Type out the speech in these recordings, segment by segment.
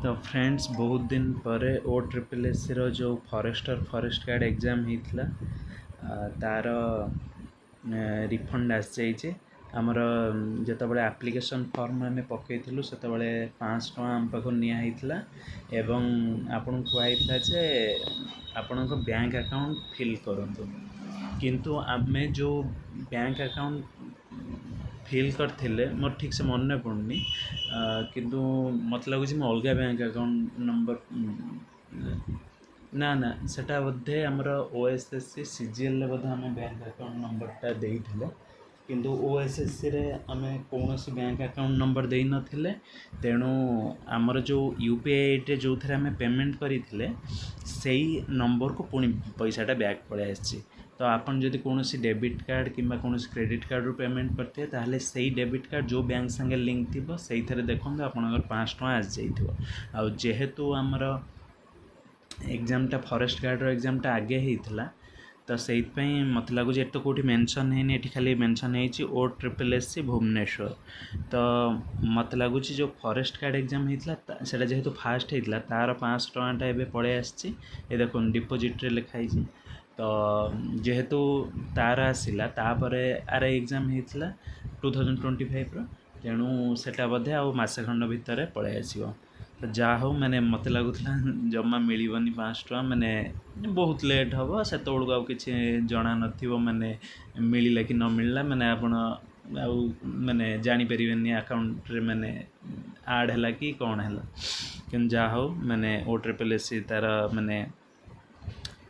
तो फ्रेंड्स बहुत दिन पर ओ ट्रिपल एस जो फॉरेस्ट गार्ड एग्जाम होता तार रिफंड आसी जाइए आमर जितेबाला एप्लिकेशन फॉर्म आम पकईलु से 500 टका आम पाख निहला एवं आपन कहला जे आपण बैंक अकाउंट फिल करूँ किंतु आमे जो बैंक अकाउंट फिल करथिले मोर ठीक से मन पड़नी किंतु मत लगुच मैं अलग बैंक अकाउंट नंबर ना ना सेटा बोधे आमर ओएसएससी सीजीएल बोधे आम बैंक अकाउंट नंबरटा देइथिले किंतु ओएसएससी रे आमे कौनसी बैंक अकाउंट नंबर दे नथिले तेणु आमर जो यूपीआई टे जो थरे आमे पेमेंट करिथिले सेई नंबर को पुणी पैसाटा बैक पळे आछि तो आपन जदि कौन डेबिट कार्ड कि कौन क्रेडिट कार्ड रू पेमेंट करते ताहले सही डेबिट कार्ड जो बैंक संगे लिंक थी से देखो आपंकर 500 टका आसी जाइए आ जेहेतु आमर एग्जामटा फॉरेस्ट गार्ड एग्जामटा आगे होता तो से मत लगुच ये तो कौटी मेंशन है ये खाली मेंशन है ओ ट्रिपल एस सी भुवनेश्वर तो मत लगुच जो फॉरेस्ट गार्ड एग्जाम होता से जेहेतु फास्ट होता तार 500 टकाटा एवं पड़े आसी देखो डिपोजिट लिखाई तो जेहेतु तार आसला तापर आर एग्जाम होता 2025 तेणु सेटा बोधे आ मसे खंड भितर पड़े आसो तो जहाँ हो मैंने मत लगुला जमा मिलनी 500 टका मैंने बहुत लेट हम से आ कि जना नाने मिलला कि न मिलला मैंने आप मैंने जापर अकाउंट रे मैंने आड है कि कौन है कि जहाँ हो मैंने ओ ट्रिपल एस सी तार मैंने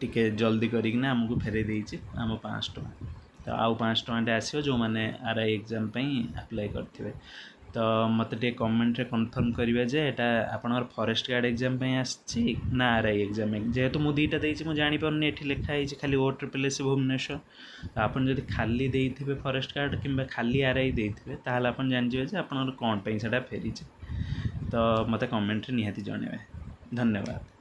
टिके जल्दी करिकना आमको फेरे देइछि आम 500 टका तो आउ 500 टका आसो जो मैंने आरआई एग्जाम अप्लाई करथिबे तो मत टे कमेंट रे कन्फर्म करिवे जे एटा आपनर फॉरेस्ट गार्ड एग्जाम आछि ना आरआई एग्जाम जेहेतु मु दुईटा देइछि मु जानि परनी एठी लिखा है खाली ओ ट्रिपल एस भुवनेश्वर तो आपन जदि खाली देइथिबे फॉरेस्ट गार्ड किंबा खाली आरआई देइथिबे ताहले आपन जानि जे आपनर कोन पई सेटा फेरिछि तो मते कमेंट रे निहाती जणेबे। धन्यवाद।